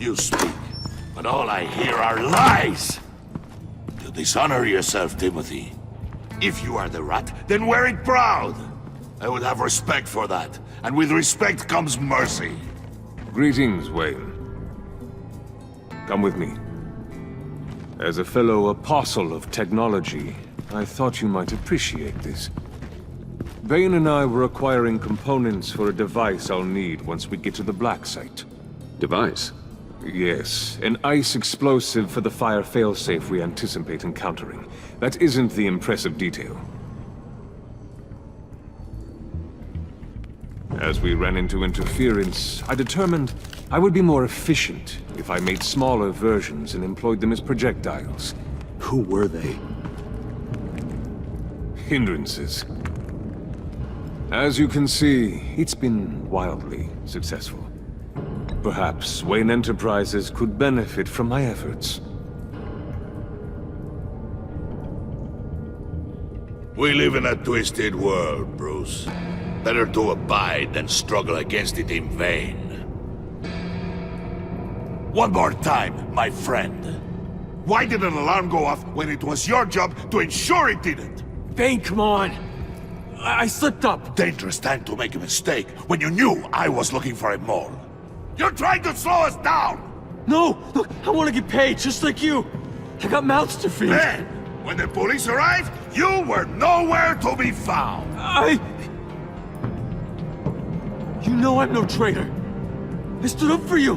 You speak, but all I hear are lies! You dishonor yourself, Timothy. If you are the rat, then wear it proud! I would have respect for that, and with respect comes mercy. Greetings, Wayne. Come with me. As a fellow apostle of technology, I thought you might appreciate this. Bane and I were acquiring components for a device I'll need once we get to the Black Site. Device? Yes, an ice explosive for the fire failsafe we anticipate encountering. That isn't the impressive detail. As we ran into interference, I determined I would be more efficient if I made smaller versions and employed them as projectiles. Who were they? Hindrances. As you can see, it's been wildly successful. Perhaps Wayne Enterprises could benefit from my efforts. We live in a twisted world, Bruce. Better to abide than struggle against it in vain. One more time, my friend. Why did an alarm go off when it was your job to ensure it didn't? Bane, come on! I slipped up! Dangerous time to make a mistake when you knew I was looking for a mole. You're trying to slow us down! No! Look, I want to get paid, just like you! I got mouths to feed! Then, when the police arrived, you were nowhere to be found! You know I'm no traitor! I stood up for you,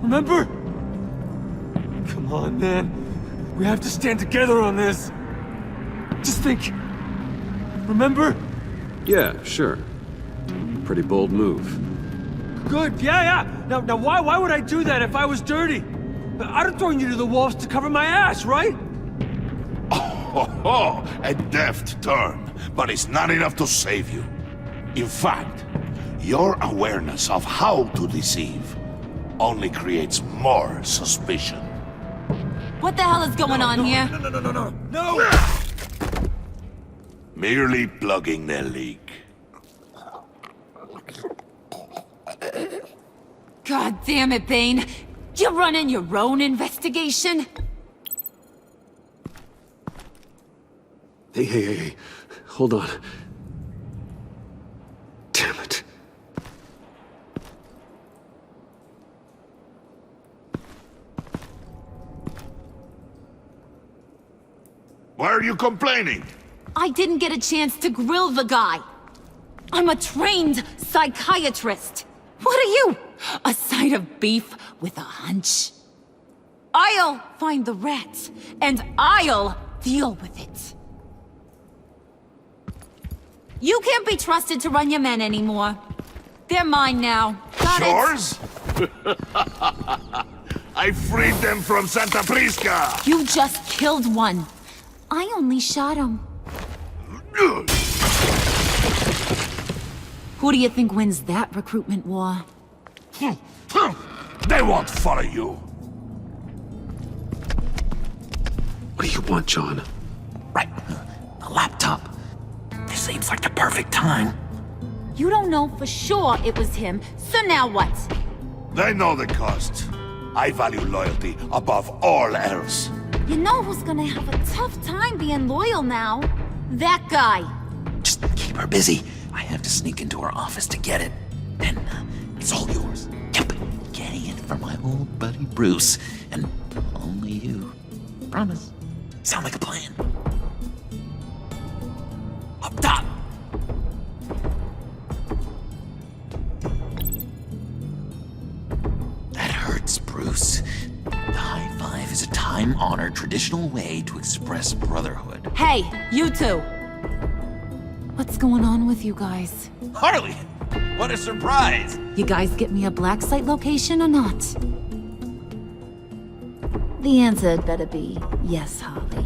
remember? Come on, man. We have to stand together on this. Just think. Remember? Yeah, sure. Pretty bold move. Good, yeah. Now why would I do that if I was dirty? I'd have thrown you to the wolves to cover my ass, right? Oh, a deft turn, but it's not enough to save you. In fact, your awareness of how to deceive only creates more suspicion. What the hell is going on here? No! Merely plugging the leak. God damn it, Bane. You're running your own investigation? Hey. Hold on. Damn it. Why are you complaining? I didn't get a chance to grill the guy. I'm a trained psychiatrist. What are you? A side of beef with a hunch? I'll find the rat, and I'll deal with it. You can't be trusted to run your men anymore. They're mine now. Got Yours? I freed them from Santa Prisca! You just killed one. I only shot him. Who do you think wins that recruitment war? They won't follow you. What do you want, John? Right. The laptop. This seems like the perfect time. You don't know for sure it was him, so now what? They know the cost. I value loyalty above all else. You know who's gonna have a tough time being loyal now? That guy. Just keep her busy. I have to sneak into her office to get it. Then it's all yours. Yep. Getting it from my old buddy Bruce. And only you. Promise. Sound like a plan. Up top. That hurts, Bruce. The high five is a time-honored traditional way to express brotherhood. Hey, you two. What's going on with you guys? Harley! What a surprise! You guys get me a black site location or not? The answer had better be yes, Harley.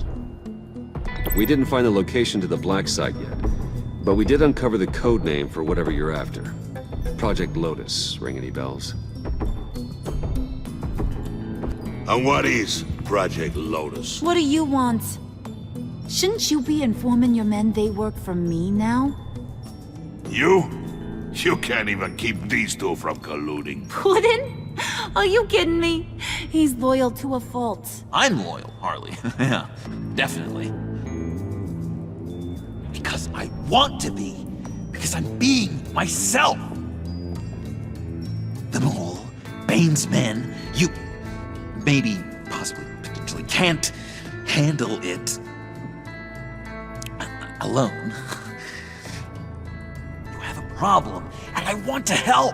We didn't find the location to the Black Site yet, but we did uncover the code name for whatever you're after. Project Lotus. Ring any bells? And what is Project Lotus? What do you want? Shouldn't you be informing your men they work for me now? You? You can't even keep these two from colluding. Puddin'? Are you kidding me? He's loyal to a fault. I'm loyal, Harley. Yeah, definitely. Because I want to be. Because I'm being myself. The mole, Bane's men, you maybe, possibly, potentially can't handle it alone. You have a problem, and I want to help.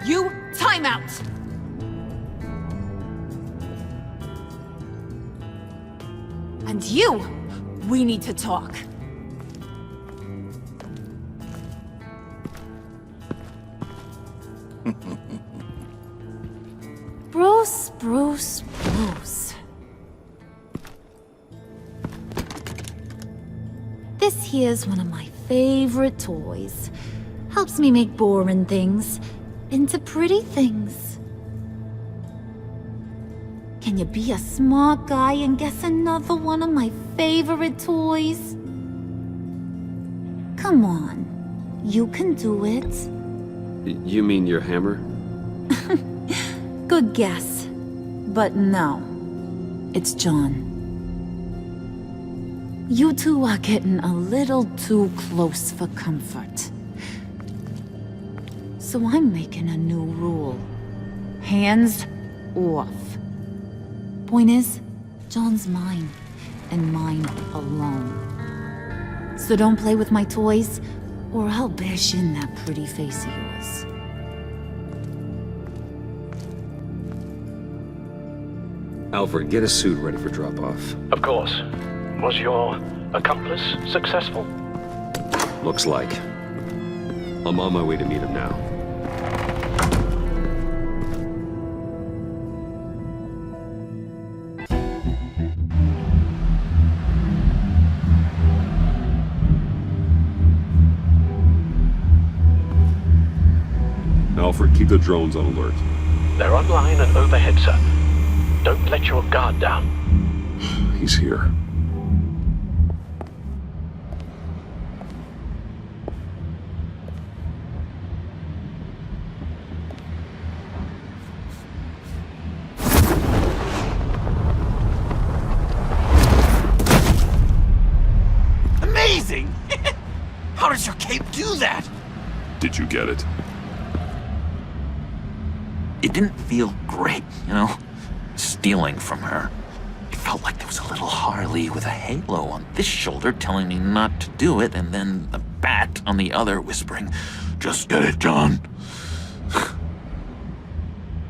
You, time out! And you, we need to talk. Bruce. This here's one of my favorite toys. Helps me make boring things into pretty things. Can you be a smart guy and guess another one of my favorite toys? Come on, you can do it. You mean your hammer? Good guess. But no, it's John. You two are getting a little too close for comfort. So I'm making a new rule. Hands off. Point is, John's mine, and mine alone. So don't play with my toys, or I'll bash in that pretty face of yours. Alfred, get a suit ready for drop-off. Of course. Was your accomplice successful? Looks like. I'm on my way to meet him now. Alfred, keep the drones on alert. They're online and overhead, sir. Don't let your guard down. He's here. Amazing! How does your cape do that? Did you get it? It didn't feel great, you know? Stealing from her. It felt like there was a little Harley with a halo on this shoulder telling me not to do it, and then the bat on the other whispering, "Just get it, John."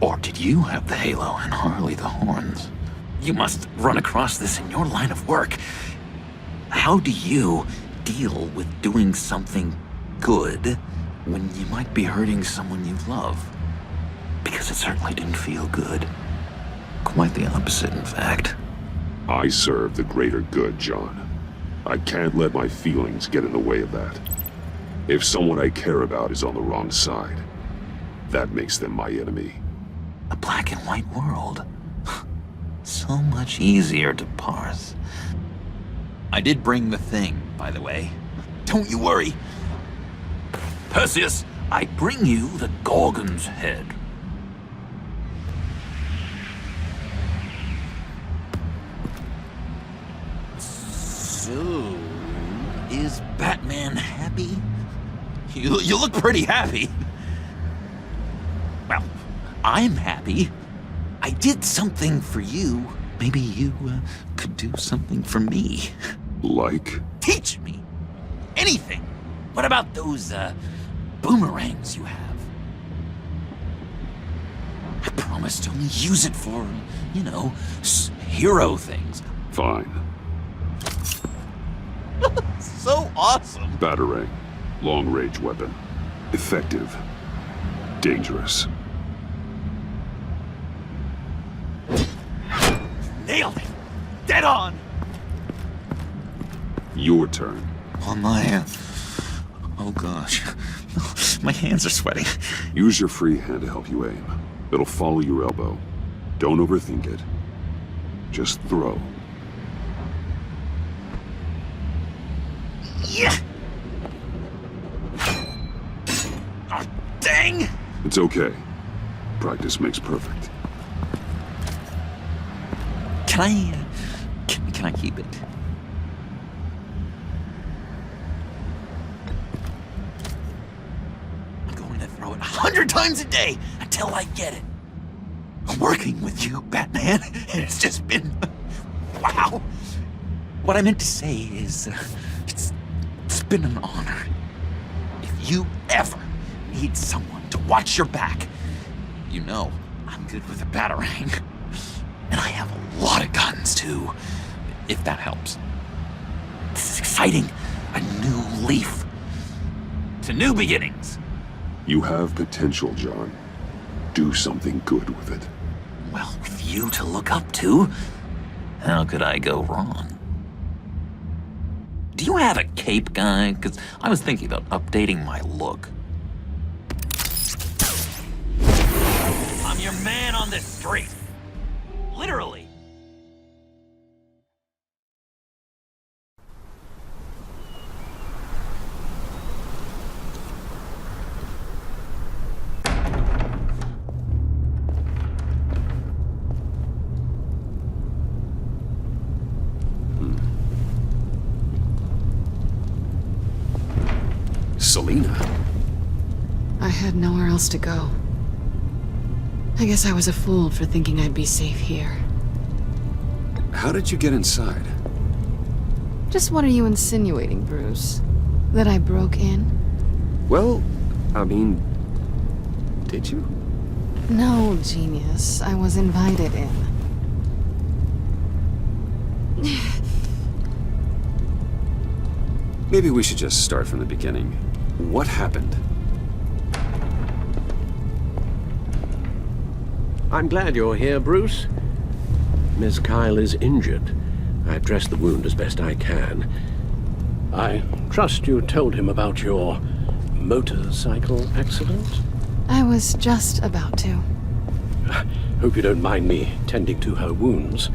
Or did you have the halo and Harley the horns? You must run across this in your line of work. How do you deal with doing something good when you might be hurting someone you love? Because it certainly didn't feel good. Quite the opposite, in fact. I serve the greater good, John. I can't let my feelings get in the way of that. If someone I care about is on the wrong side, that makes them my enemy. A black and white world. So much easier to parse. I did bring the thing, by the way. Don't you worry. Perseus, I bring you the Gorgon's head. So, is Batman happy? You look pretty happy. Well, I'm happy. I did something for you. Maybe you could do something for me. Like? Teach me. Anything. What about those boomerangs you have? I promise to only use it for, you know, hero things. Fine. So awesome. Batarang. Long-range weapon. Effective. Dangerous. Nailed it. Dead on. Your turn. On my... oh gosh. My hands are sweating. Use your free hand to help you aim. It'll follow your elbow. Don't overthink it. Just throw. Yeah. Oh, saying? It's okay. Practice makes perfect. Can I keep it? I'm going to throw it 100 times a day until I get it. Working with you, Batman, it's just been... wow. What I meant to say is, it's been an honor. If you ever need someone to watch your back, you know I'm good with a batarang. And I have a lot of guns, too, if that helps. This is exciting. A new leaf. To new beginnings. You have potential, John. Do something good with it. Well, with you to look up to, how could I go wrong? Do you have a cape, guy? Because I was thinking about updating my look. I'm your man on this street. Literally. Selina? I had nowhere else to go. I guess I was a fool for thinking I'd be safe here. How did you get inside? Just what are you insinuating, Bruce? That I broke in? Well, I mean... did you? No, genius. I was invited in. Maybe we should just start from the beginning. What happened? I'm glad you're here, Bruce. Miss Kyle is injured. I've dressed the wound as best I can. I trust you told him about your motorcycle accident? I was just about to. Hope you don't mind me tending to her wounds.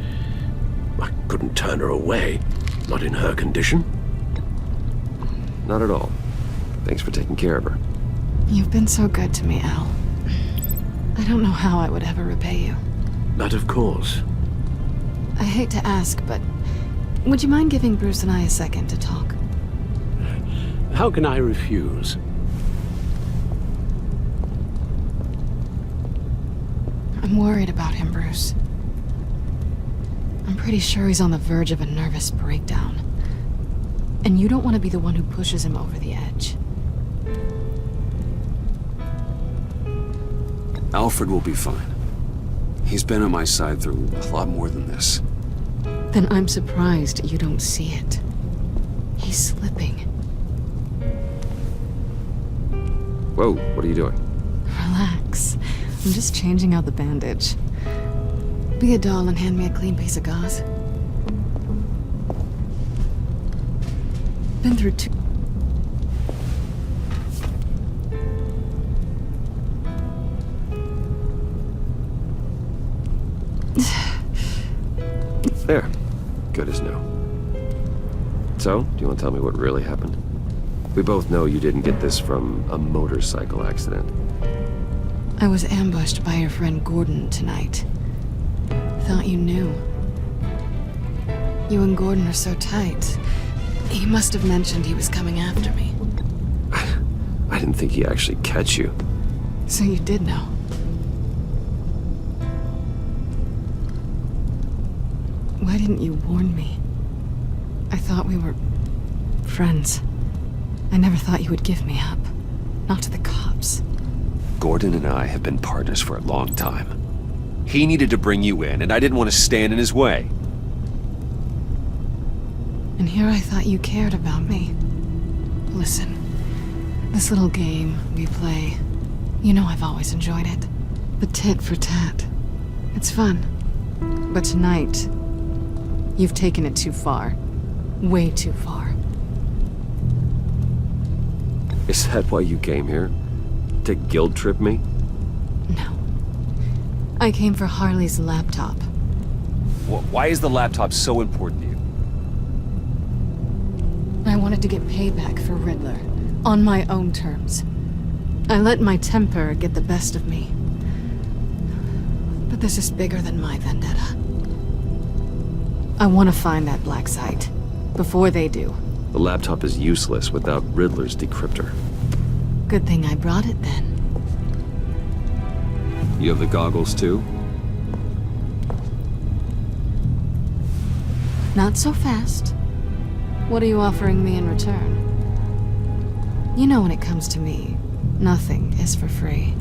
I couldn't turn her away, not in her condition. Not at all. Thanks for taking care of her. You've been so good to me, Al. I don't know how I would ever repay you. But of course. I hate to ask, but would you mind giving Bruce and I a second to talk? How can I refuse? I'm worried about him, Bruce. I'm pretty sure he's on the verge of a nervous breakdown. And you don't want to be the one who pushes him over the edge. Alfred will be fine. He's been on my side through a lot more than this. Then I'm surprised you don't see it. He's slipping. Whoa, what are you doing? Relax. I'm just changing out the bandage. Be a doll and hand me a clean piece of gauze. Been through two... There. Good as new. So, do you want to tell me what really happened? We both know you didn't get this from a motorcycle accident. I was ambushed by your friend Gordon tonight. Thought you knew. You and Gordon are so tight. He must have mentioned he was coming after me. I didn't think he'd actually catch you. So you did know. Why didn't you warn me? I thought we were friends. I never thought you would give me up. Not to the cops. Gordon and I have been partners for a long time. He needed to bring you in, and I didn't want to stand in his way. And here I thought you cared about me. Listen, this little game we play, you know I've always enjoyed it. The tit for tat. It's fun. But tonight, you've taken it too far. Way too far. Is that why you came here? To guilt trip me? No. I came for Harley's laptop. Why is the laptop so important to you? I wanted to get payback for Riddler. On my own terms. I let my temper get the best of me. But this is bigger than my vendetta. I want to find that black site. Before they do. The laptop is useless without Riddler's decryptor. Good thing I brought it then. You have the goggles too? Not so fast. What are you offering me in return? You know when it comes to me, nothing is for free.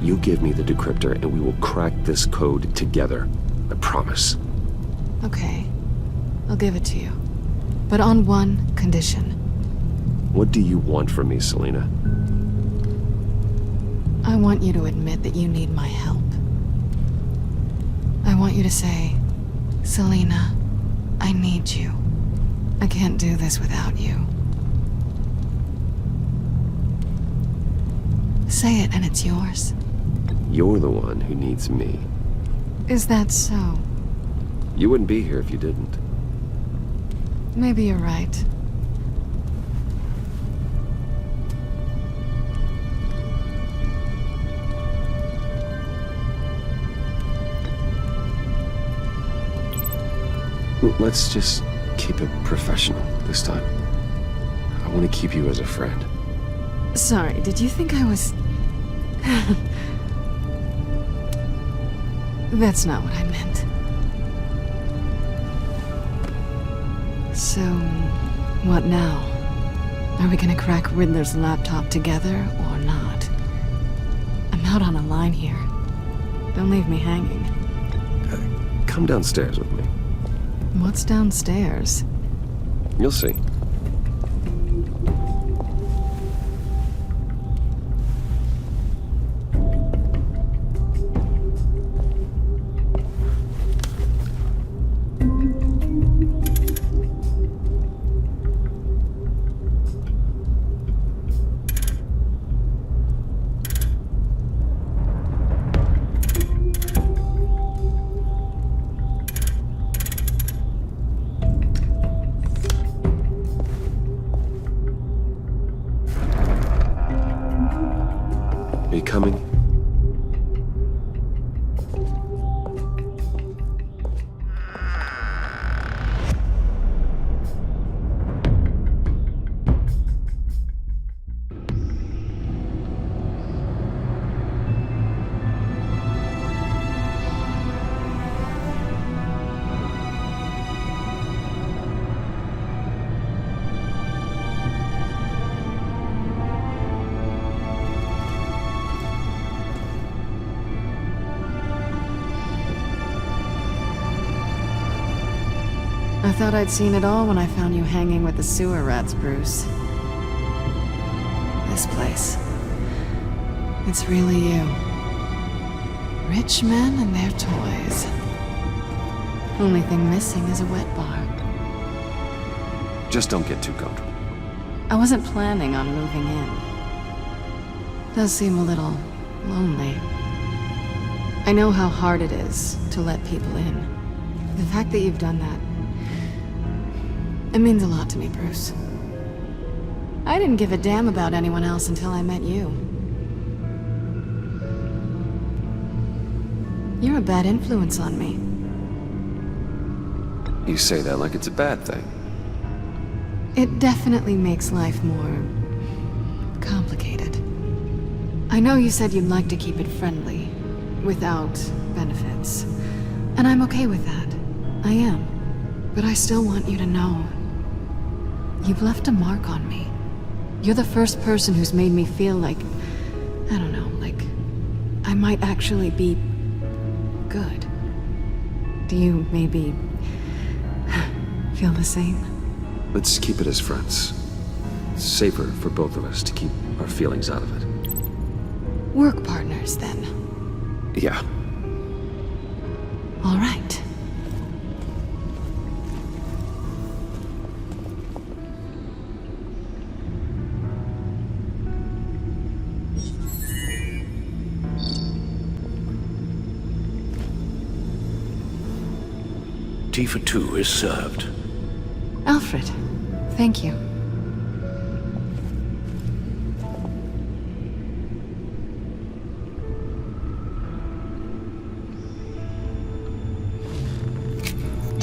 You give me the decryptor and we will crack this code together. I promise. Okay. I'll give it to you. But on one condition. What do you want from me, Selina? I want you to admit that you need my help. I want you to say, Selina, I need you. I can't do this without you. Say it and it's yours. You're the one who needs me. Is that so? You wouldn't be here if you didn't. Maybe you're right. Let's just keep it professional this time. I want to keep you as a friend. Sorry, did you think I was... That's not what I meant. So, what now? Are we gonna crack Riddler's laptop together or not? I'm out on a line here. Don't leave me hanging. Come downstairs with me. What's downstairs? You'll see. Are you coming? I thought I'd seen it all when I found you hanging with the sewer rats, Bruce. This place. It's really you. Rich men and their toys. Only thing missing is a wet bar. Just don't get too comfortable. I wasn't planning on moving in. Does seem a little lonely. I know how hard it is to let people in. The fact that you've done that, it means a lot to me, Bruce. I didn't give a damn about anyone else until I met you. You're a bad influence on me. You say that like it's a bad thing. It definitely makes life more complicated. I know you said you'd like to keep it friendly, without benefits. And I'm okay with that. I am. But I still want you to know. You've left a mark on me. You're the first person who's made me feel like, I don't know, like I might actually be good. Do you maybe feel the same? Let's keep it as friends. It's safer for both of us to keep our feelings out of it. Work partners, then. Yeah. All right. Tea for two is served. Alfred, thank you.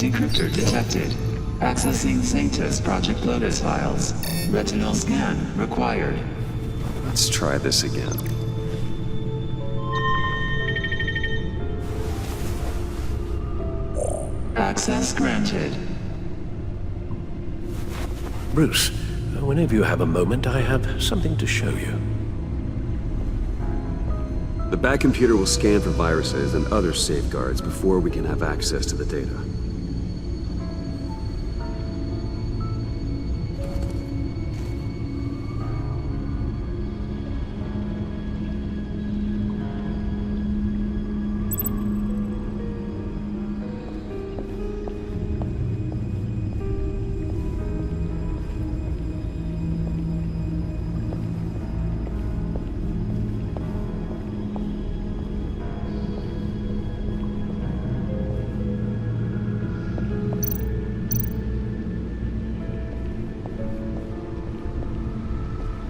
Decryptor detected. Accessing Sanctus Project Lotus files. Retinal scan required. Let's try this again. Access granted. Bruce, whenever you have a moment, I have something to show you. The back computer will scan for viruses and other safeguards before we can have access to the data.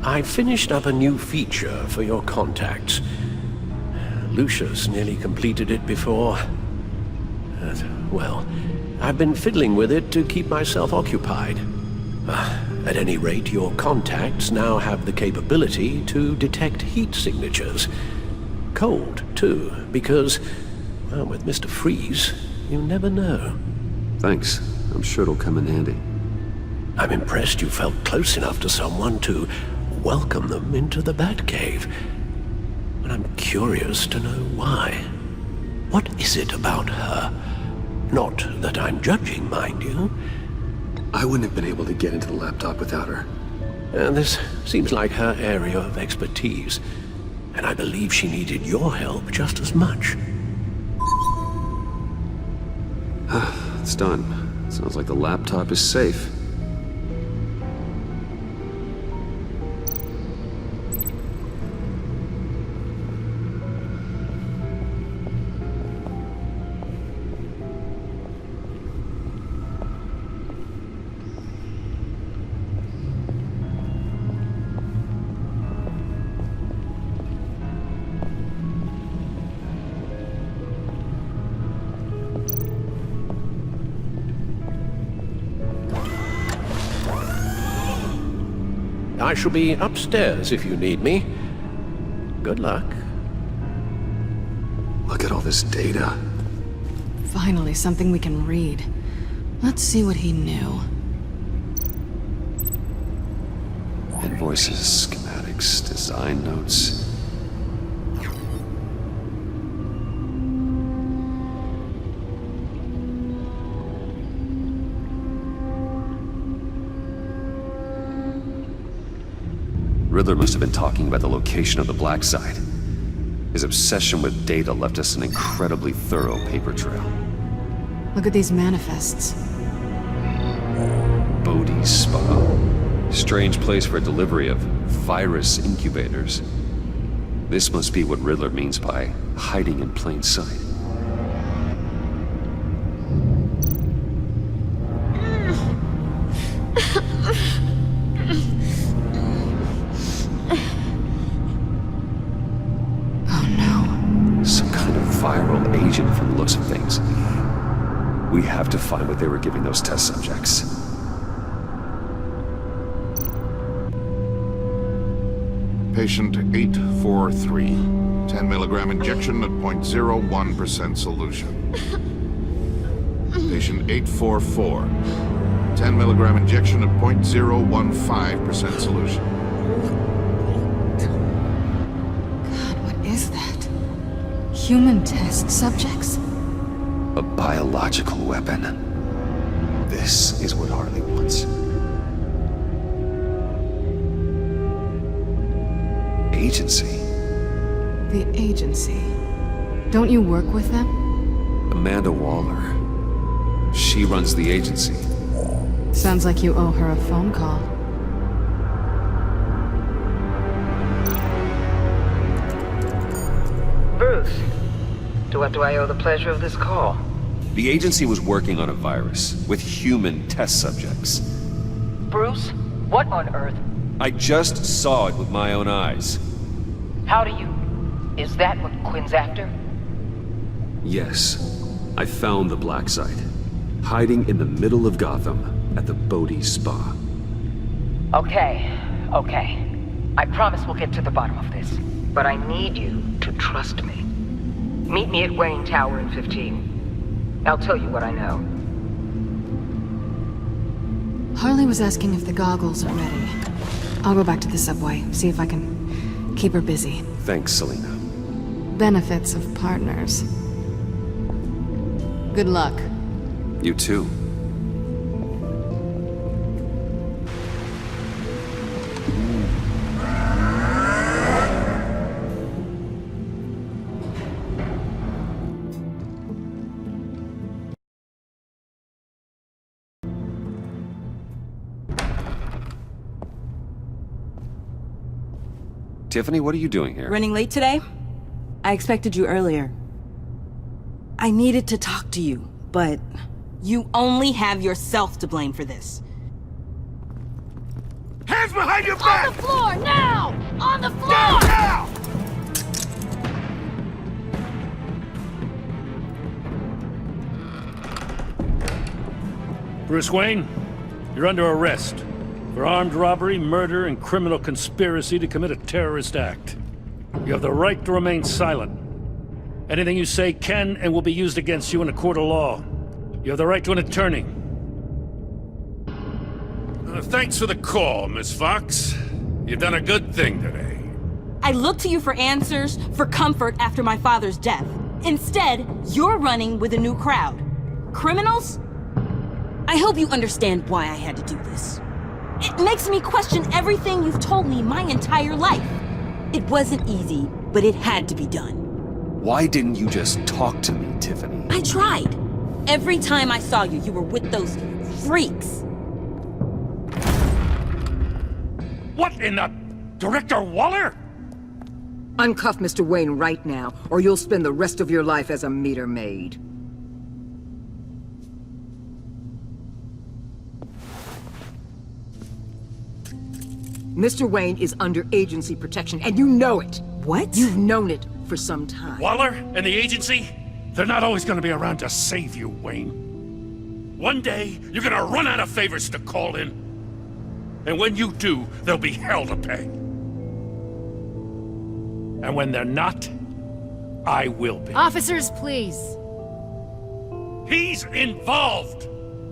I finished up a new feature for your contacts. Lucius nearly completed it before. Well, I've been fiddling with it to keep myself occupied. At any rate, your contacts now have the capability to detect heat signatures. Cold, too, because, well, with Mr. Freeze, you never know. Thanks. I'm sure it'll come in handy. I'm impressed you felt close enough to someone to welcome them into the Batcave. But I'm curious to know why. What is it about her? Not that I'm judging, mind you. I wouldn't have been able to get into the laptop without her. This seems like her area of expertise, and I believe she needed your help just as much. It's done. Sounds like the laptop is safe. I shall be upstairs if you need me. Good luck. Look at all this data. Finally, something we can read. Let's see what he knew. Invoices, schematics, design notes. Riddler must have been talking about the location of the black site. His obsession with data left us an incredibly thorough paper trail. Look at these manifests. Bodhi's Spa. Strange place for a delivery of virus incubators. This must be what Riddler means by hiding in plain sight. Agent from the looks of things. We have to find what they were giving those test subjects. Patient 843. 10 milligram injection at 0.01% solution. Patient 844. 10 milligram injection at 0.015% solution. God, what is that? Human test subjects? A biological weapon. This is what Harley wants. Agency. The agency. Don't you work with them? Amanda Waller. She runs the agency. Sounds like you owe her a phone call. Bruce, to what do I owe the pleasure of this call? The agency was working on a virus with human test subjects. Bruce, what on earth? I just saw it with my own eyes. How do you... Is that what Quinn's after? Yes. I found the black site. hiding in the middle of Gotham at the Bodhi Spa. Okay. I promise we'll get to the bottom of this. But I need you to trust me. Meet me at Wayne Tower in 15. I'll tell you what I know. Harley was asking if the goggles are ready. I'll go back to the subway, see if I can keep her busy. Thanks, Selena. Benefits of partners. Good luck. You too. Tiffany, what are you doing here? Running late today? I expected you earlier. I needed to talk to you, but you only have yourself to blame for this. Hands behind your back! On the floor, now! On the floor! Now! Bruce Wayne, you're under arrest for armed robbery, murder, and criminal conspiracy to commit a terrorist act. You have the right to remain silent. Anything you say can and will be used against you in a court of law. You have the right to an attorney. Thanks for the call, Miss Fox. You've done a good thing today. I looked to you for answers, for comfort after my father's death. Instead, you're running with a new crowd. Criminals? I hope you understand why I had to do this. It makes me question everything you've told me my entire life. It wasn't easy, but it had to be done. Why didn't you just talk to me, Tiffany? I tried. Every time I saw you, you were with those freaks. What in the... Director Waller? Uncuff Mr. Wayne right now, or you'll spend the rest of your life as a meter maid. Mr. Wayne is under agency protection, and you know it. What? You've known it for some time. Waller and the agency? They're not always gonna be around to save you, Wayne. One day, you're gonna run out of favors to call in. And when you do, there'll be hell to pay. And when they're not, I will be. Officers, please. He's involved!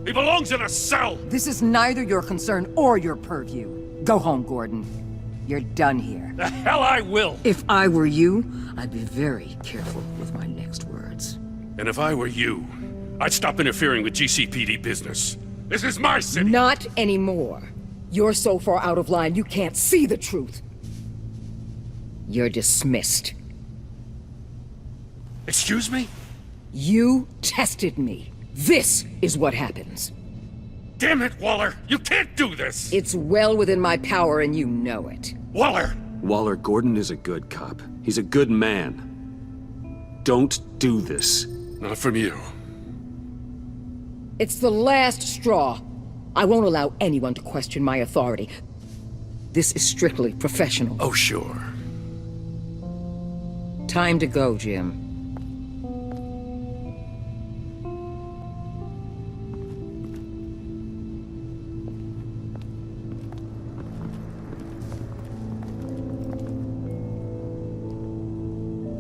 He belongs in a cell! This is neither your concern or your purview. Go home, Gordon. You're done here. The hell I will! If I were you, I'd be very careful with my next words. And if I were you, I'd stop interfering with GCPD business. This is my city! Not anymore. You're so far out of line, you can't see the truth. You're dismissed. Excuse me? You tested me. This is what happens. Damn it, Waller! You can't do this! It's well within my power and you know it. Waller! Waller, Gordon is a good cop. He's a good man. Don't do this. Not from you. It's the last straw. I won't allow anyone to question my authority. This is strictly professional. Oh, sure. Time to go, Jim.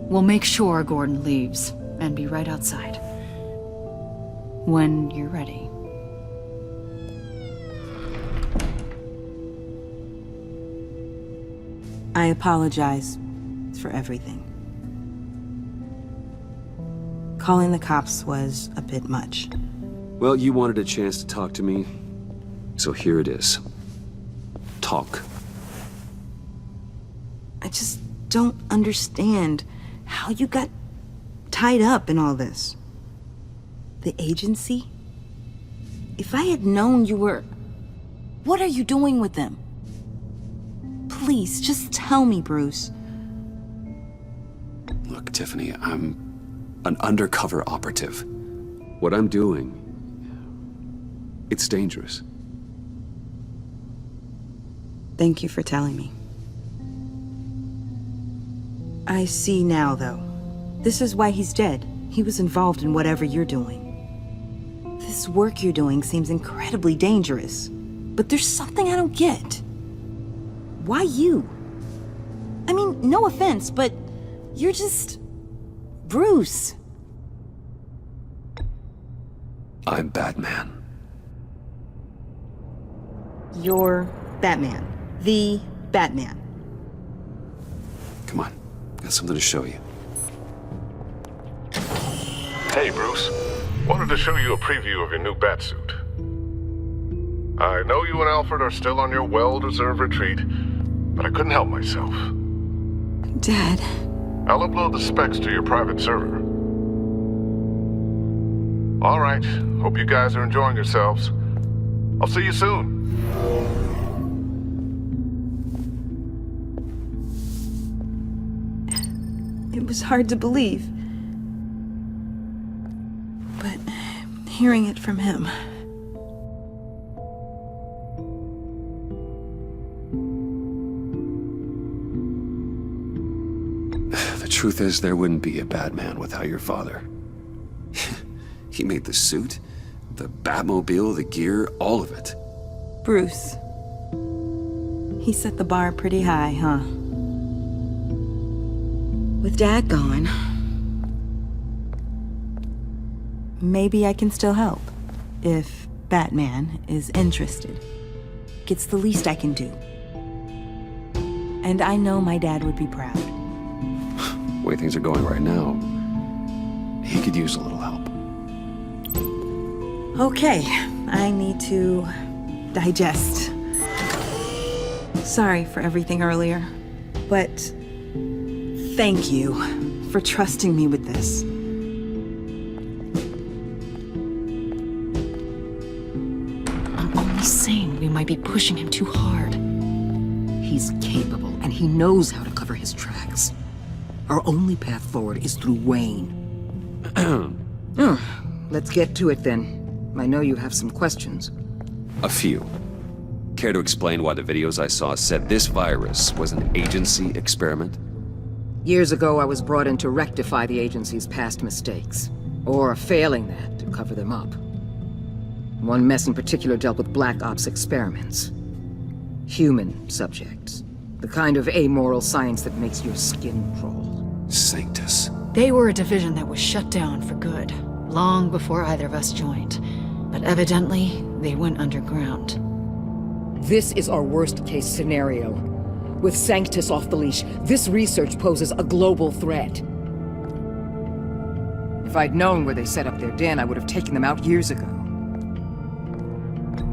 We'll make sure Gordon leaves, and be right outside. When you're ready. I apologize for everything. Calling the cops was a bit much. Well, you wanted a chance to talk to me, so here it is. Talk. I just don't understand how you got tied up in all this. The agency? If I had known you were... What are you doing with them? Please, just tell me, Bruce. Look, Tiffany, I'm an undercover operative. What I'm doing, it's dangerous. Thank you for telling me. I see now, though. This is why he's dead. He was involved in whatever you're doing. This This work you're doing seems incredibly dangerous. But there's something I don't get. Why you? I mean, no offense, but you're just... Bruce. I'm Batman. You're Batman. The Batman. Come on, got something to show you. Hey, Bruce. Wanted to show you a preview of your new batsuit. I know you and Alfred are still on your well-deserved retreat, but I couldn't help myself. Dad. I'll upload the specs to your private server. All right. Hope you guys are enjoying yourselves. I'll see you soon. It was hard to believe. But hearing it from him... The truth is, there wouldn't be a Batman without your father. He made the suit, the Batmobile, the gear, all of it. Bruce. He set the bar pretty high, huh? With Dad gone... maybe I can still help. If Batman is interested. It's the least I can do. And I know my dad would be proud. The way things are going right now, he could use a little help. Okay, I need to digest. Sorry for everything earlier, but thank you for trusting me with this. I'm only saying we might be pushing him too hard. He's capable, and he knows how to cover his tracks. Our only path forward is through Wayne. Let's get to it then. I know you have some questions. A few. Care to explain why the videos I saw said this virus was an agency experiment? Years ago, I was brought in to rectify the agency's past mistakes. Or failing that, to cover them up. One mess in particular dealt with Black Ops experiments. Human subjects. The kind of amoral science that makes your skin crawl. Sanctus. They were a division that was shut down for good, long before either of us joined. But evidently, they went underground. This is our worst-case scenario. With Sanctus off the leash, this research poses a global threat. If I'd known where they set up their den, I would have taken them out years ago.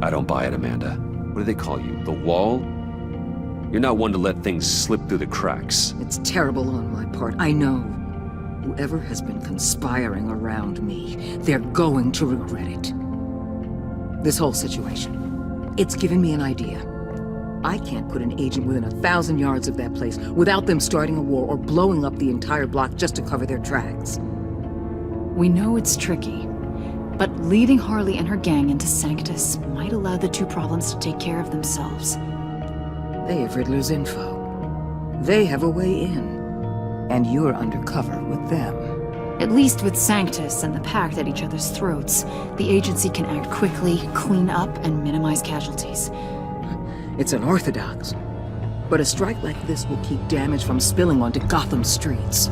I don't buy it, Amanda. What do they call you? The Wall? You're not one to let things slip through the cracks. It's terrible on my part, I know. Whoever has been conspiring around me, they're going to regret it. This whole situation, it's given me an idea. I can't put an agent within 1,000 yards of that place without them starting a war or blowing up the entire block just to cover their tracks. We know it's tricky, but leading Harley and her gang into Sanctus might allow the two problems to take care of themselves. They have Riddler's info. They have a way in. And you're undercover with them. At least with Sanctus and the Pact at each other's throats, the agency can act quickly, clean up, and minimize casualties. It's unorthodox. But a strike like this will keep damage from spilling onto Gotham streets.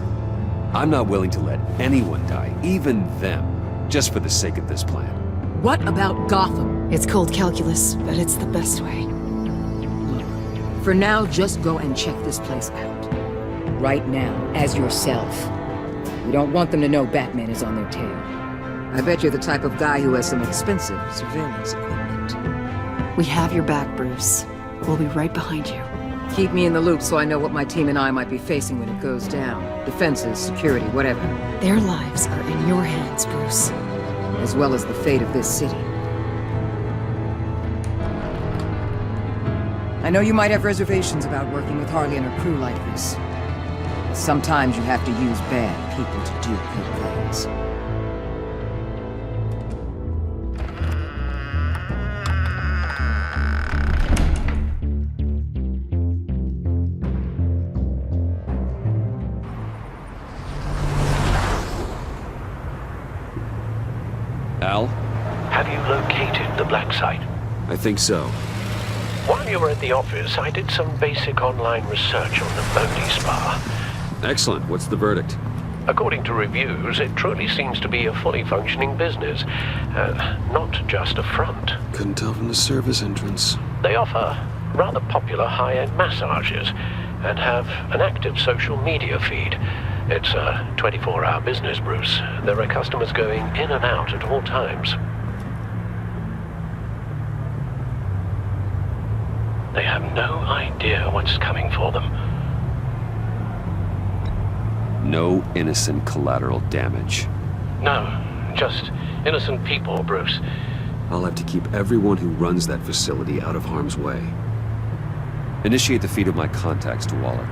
I'm not willing to let anyone die, even them, just for the sake of this plan. What about Gotham? It's cold calculus, but it's the best way. For now, just go and check this place out. Right now, as yourself. We don't want them to know Batman is on their tail. I bet you're the type of guy who has some expensive surveillance equipment. We have your back, Bruce. We'll be right behind you. Keep me in the loop so I know what my team and I might be facing when it goes down. Defenses, security, whatever. Their lives are in your hands, Bruce. As well as the fate of this city. I know you might have reservations about working with Harley and her crew like this. Sometimes you have to use bad people to do good things. Al? Had Have you located the black site? I think so. While you were at the office, I did some basic online research on the Bodhi Spa. Excellent. What's the verdict? According to reviews, it truly seems to be a fully functioning business, not just a front. Couldn't tell from the service entrance. They offer rather popular high-end massages and have an active social media feed. It's a 24-hour business, Bruce. There are customers going in and out at all times. They have no idea what's coming for them. No innocent collateral damage. No, just innocent people, Bruce. I'll have to keep everyone who runs that facility out of harm's way. Initiate the feed of my contacts to Waller.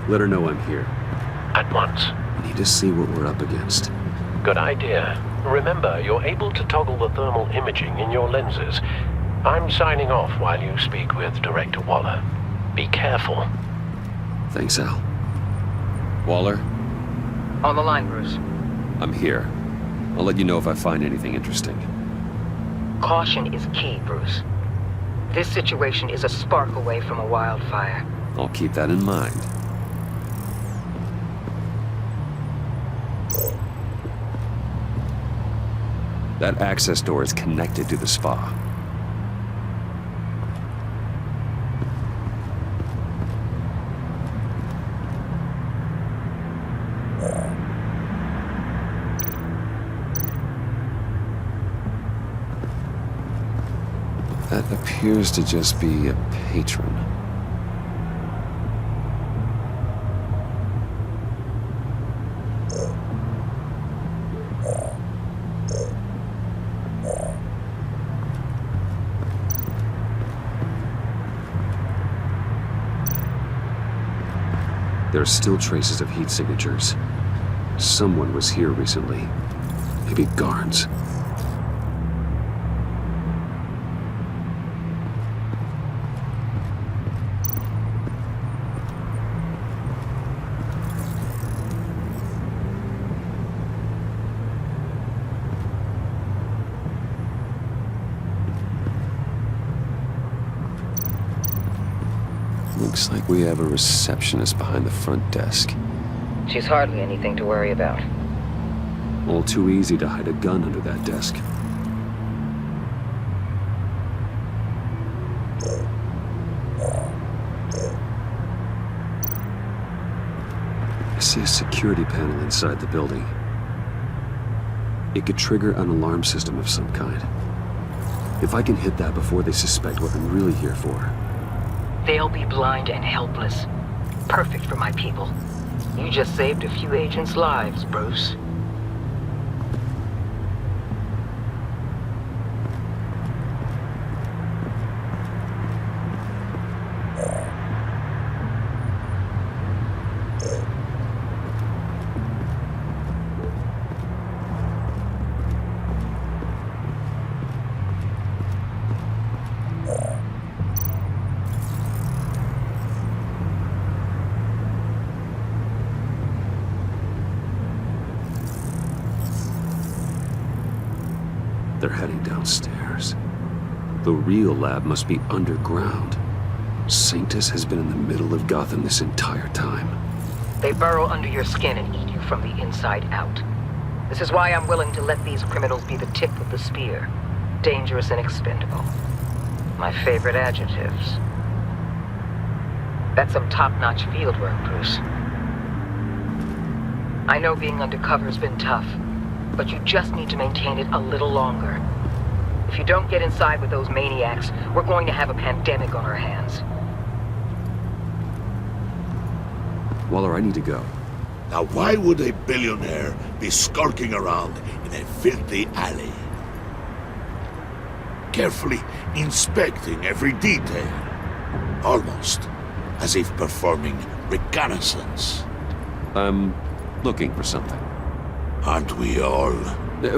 Let her know I'm here. At once. I need to see what we're up against. Good idea. Remember, you're able to toggle the thermal imaging in your lenses. I'm signing off while you speak with Director Waller. Be careful. Thanks, Al. Waller? On the line, Bruce. I'm here. I'll let you know if I find anything interesting. Caution is key, Bruce. This situation is a spark away from a wildfire. I'll keep that in mind. That access door is connected to the spa. That appears to just be a patron. There are still traces of heat signatures. Someone was here recently. Maybe guards. Looks like we have a receptionist behind the front desk. She's hardly anything to worry about. All too easy to hide a gun under that desk. I see a security panel inside the building. It could trigger an alarm system of some kind. If I can hit that before they suspect what I'm really here for. They'll be blind and helpless. Perfect for my people. You just saved a few agents' lives, Bruce. They're heading downstairs. The real lab must be underground. Sanctus has been in the middle of Gotham this entire time. They burrow under your skin and eat you from the inside out. This is why I'm willing to let these criminals be the tip of the spear. Dangerous and expendable. My favorite adjectives. That's some top-notch fieldwork, Bruce. I know being undercover's been tough, but you just need to maintain it a little longer. If you don't get inside with those maniacs, we're going to have a pandemic on our hands. Waller, I need to go. Now why would a billionaire be skulking around in a filthy alley? Carefully inspecting every detail. Almost as if performing reconnaissance. I'm looking for something. Aren't we all?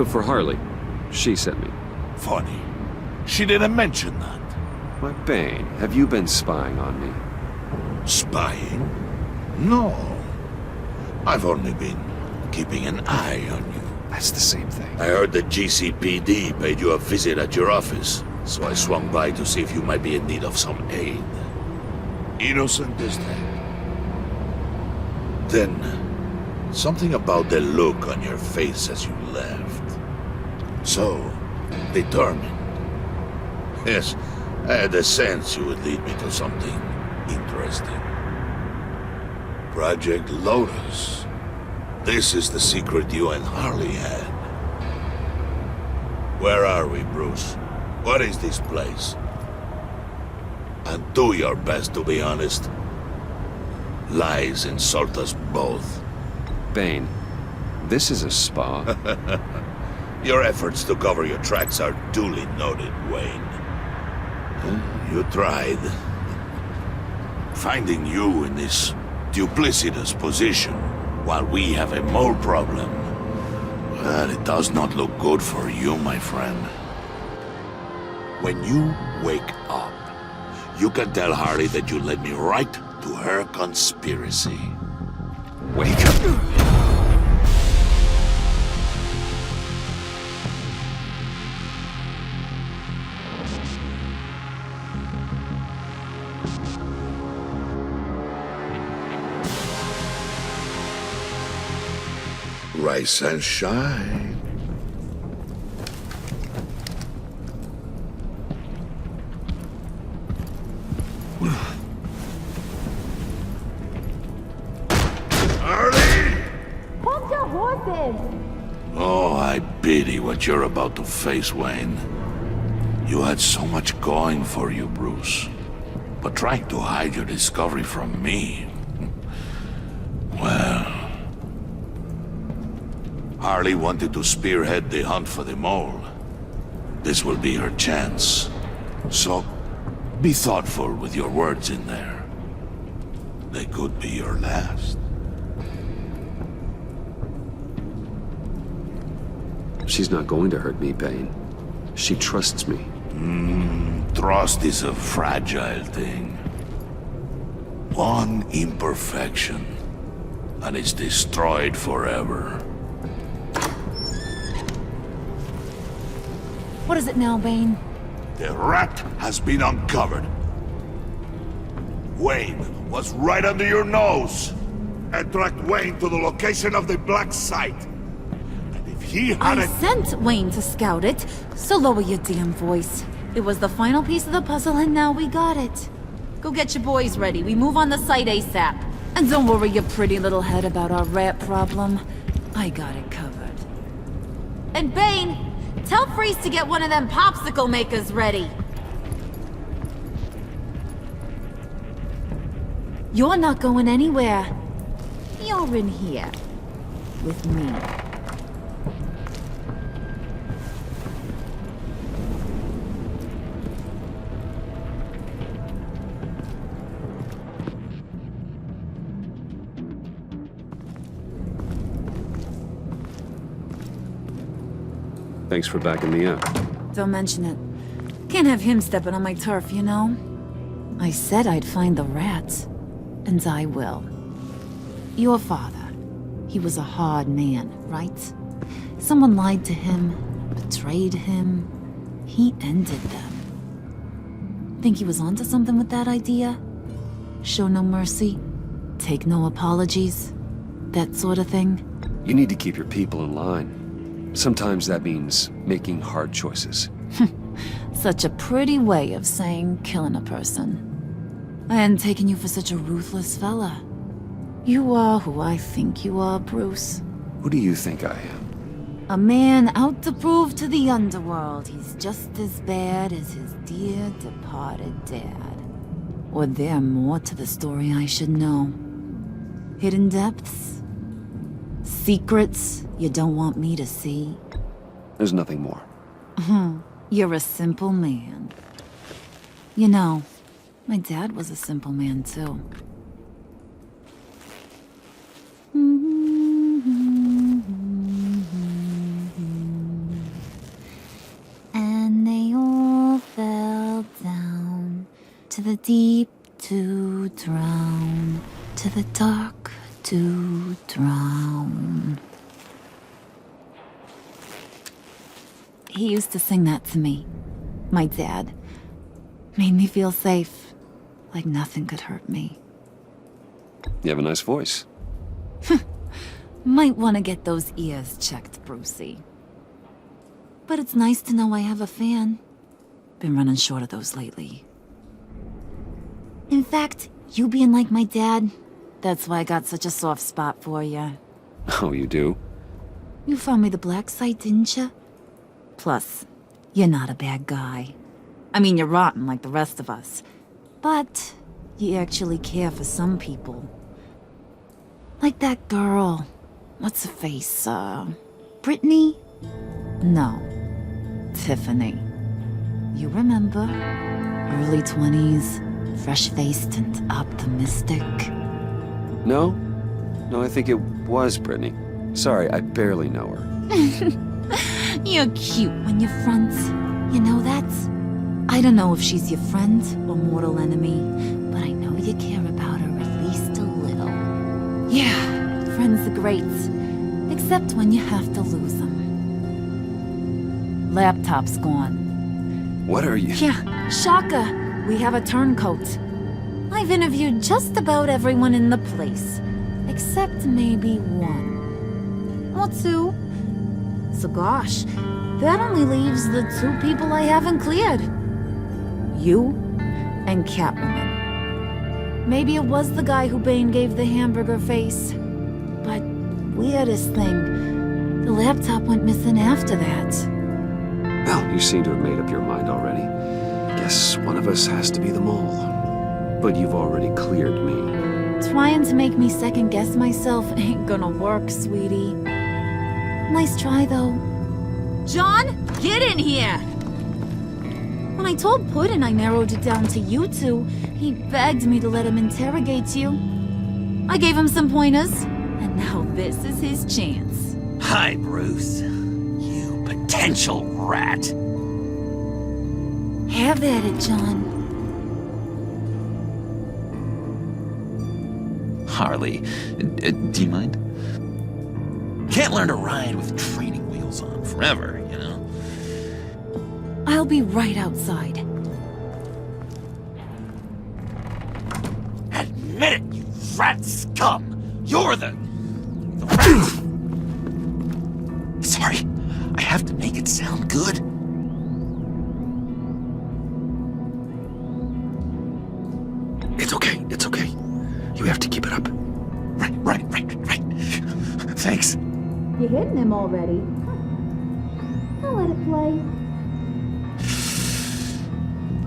For Harley. She sent me. Funny. She didn't mention that. My Bane, have you been spying on me? Spying? No. I've only been keeping an eye on you. That's the same thing. I heard the GCPD paid you a visit at your office, so I swung by to see if you might be in need of some aid. Innocent as that. Then, something about the look on your face as you left. So, determined. Yes, I had a sense you would lead me to something interesting. Project Lotus. This is the secret you and Harley had. Where are we, Bruce? What is this place? And do your best to be honest. Lies insult us both. Bane, this is a spa. Your efforts to cover your tracks are duly noted, Wayne. You tried. Finding you in this duplicitous position while we have a mole problem. Well, it does not look good for you, my friend. When you wake up, you can tell Harley that you led me right to her conspiracy. Wake up! Rise and shine. Harley! Hold your horses! Oh, I pity what you're about to face, Wayne. You had so much going for you, Bruce. But trying to hide your discovery from me... Well... Harley wanted to spearhead the hunt for the mole. This will be her chance. So, be thoughtful with your words in there. They could be your last. She's not going to hurt me, Bane. She trusts me. Trust is a fragile thing. One imperfection, and it's destroyed forever. What is it now, Bane? The rat has been uncovered. Wayne was right under your nose. And tracked Wayne to the location of the black site. And if he had I sent Wayne to scout it, so lower your damn voice. It was the final piece of the puzzle and now we got it. Go get your boys ready. We move on the site ASAP. And don't worry your pretty little head about our rat problem. I got it covered. And Bane, tell Freeze to get one of them popsicle makers ready. You're not going anywhere. You're in here. With me. Thanks for backing me up. Don't mention it. Can't have him stepping on my turf, you know? I said I'd find the rats. And I will. Your father. He was a hard man, right? Someone lied to him, betrayed him. He ended them. Think he was onto something with that idea? Show no mercy? Take no apologies? That sort of thing? You need to keep your people in line. Sometimes that means making hard choices. Such a pretty way of saying killing a person. I hadn't taken you for such a ruthless fella. You are who I think you are, Bruce. Who do you think I am? A man out to prove to the underworld he's just as bad as his dear departed dad. Or there more to the story I should know. Hidden depths? Secrets you don't want me to see? There's nothing more. You're a simple man. You know, my dad was a simple man, too. And they all fell down to the deep to drown, to the dark to drown. He used to sing that to me. My dad. Made me feel safe. Like nothing could hurt me. You have a nice voice. Might want to get those ears checked, Brucey. But it's nice to know I have a fan. Been running short of those lately. In fact, you being like my dad, that's why I got such a soft spot for you. Oh, you do? You found me the black site, didn't you? Plus, you're not a bad guy. I mean, you're rotten like the rest of us. But you actually care for some people. Like that girl. What's her face? Brittany? No. Tiffany. You remember? Early 20s, fresh-faced and optimistic. No? No, I think it was Brittany. Sorry, I barely know her. You're cute when you're front. You know that? I don't know if she's your friend or mortal enemy, but I know you care about her at least a little. Yeah, friends are great. Except when you have to lose them. Laptop's gone. What are you? Yeah, shocker. We have a turncoat. I've interviewed just about everyone in the place. Except maybe one. Or two. So gosh, that only leaves the two people I haven't cleared. You and Catwoman. Maybe it was the guy who Bane gave the hamburger face. But weirdest thing, the laptop went missing after that. Well, you seem to have made up your mind already. Guess one of us has to be the mole. But you've already cleared me. Trying to make me second-guess myself ain't gonna work, sweetie. Nice try, though. John, get in here! When I told Puddin' I narrowed it down to you two, he begged me to let him interrogate you. I gave him some pointers, and now this is his chance. Hi, Bruce. You potential rat. Have at it, John. Harley, do you mind? Can't learn to ride with training wheels on forever, you know? I'll be right outside. Admit it, you rat scum! You're the rat! Sorry, I have to make it sound good. It's okay, it's okay. You have to keep it up. Right. Thanks. You're hitting him already. I'll let it play.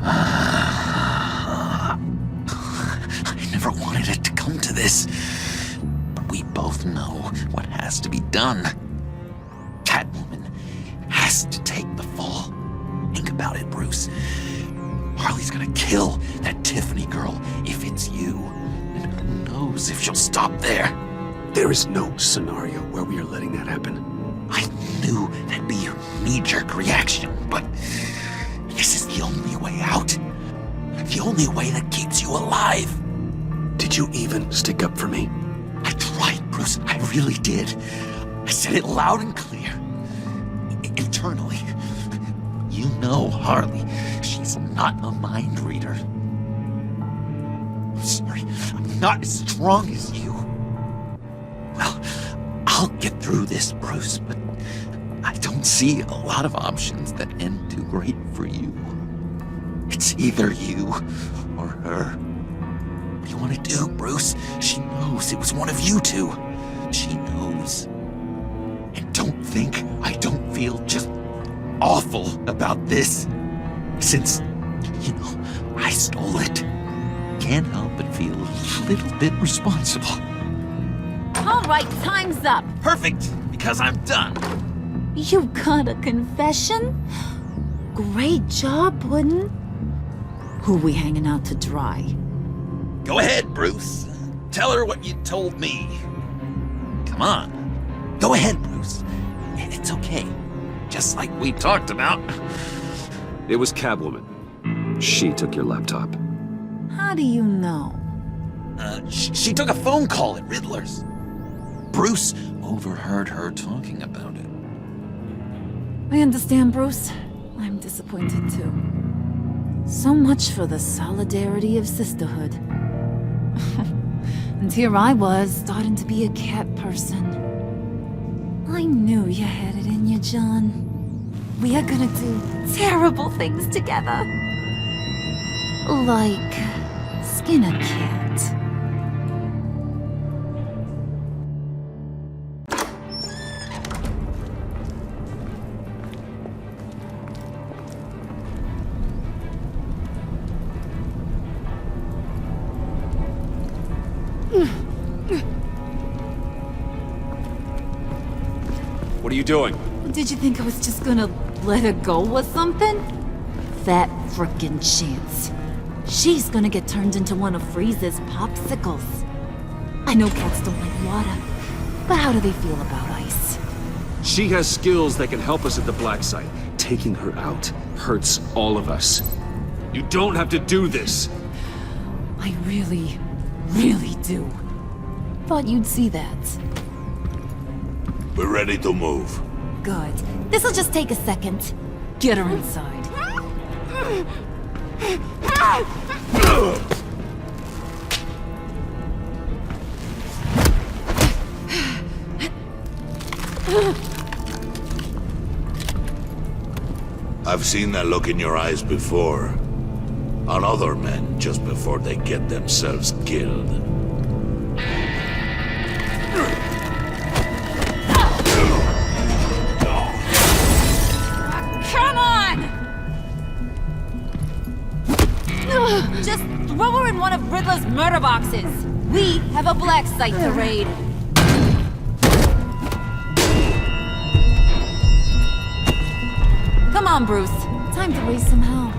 I never wanted it to come to this. But we both know what has to be done. Catwoman has to take the fall. Think about it, Bruce. Harley's gonna kill that Tiffany girl if it's you. And who knows if she'll stop there. There is no scenario where we are letting that happen. I knew that'd be your knee-jerk reaction, but this is the only way out. The only way that keeps you alive. Did you even stick up for me? I tried, Bruce. I really did. I said it loud and clear. Internally. You know Harley. She's not a mind reader. I'm sorry. I'm not as strong as you. Well, I'll get through this, Bruce, but I don't see a lot of options that end too great for you. It's either you or her. What do you want to do, Bruce? She knows it was one of you two. She knows. And don't think I don't feel just awful about this. Since, you know, I stole it. Can't help but feel a little bit responsible. All right, time's up. Perfect, because I'm done. You got a confession? Great job, Puddin'. Who we hanging out to dry? Go ahead, Bruce. Tell her what you told me. Come on. Go ahead, Bruce. It's okay. Just like we talked about. It was Catwoman. She took your laptop. How do you know? She took a phone call at Riddler's. Bruce overheard her talking about it. I understand, Bruce. I'm disappointed too. So much for the solidarity of sisterhood. And here I was, starting to be a cat person. I knew you had it in you, John. We are gonna do terrible things together. Like skin a cat. What are you doing? Did you think I was just gonna let her go or something? That frickin' chance. She's gonna get turned into one of Freeze's popsicles. I know cats don't like water, but how do they feel about ice? She has skills that can help us at the black site. Taking her out hurts all of us. You don't have to do this. I really, really do. Thought you'd see that. We're ready to move. Good. This'll just take a second. Get her inside. I've seen that look in your eyes before. On other men, just before they get themselves killed. Come on! Just throw her in one of Riddler's murder boxes. We have a black site to raid. Come on, Bruce. Time to raise some hell.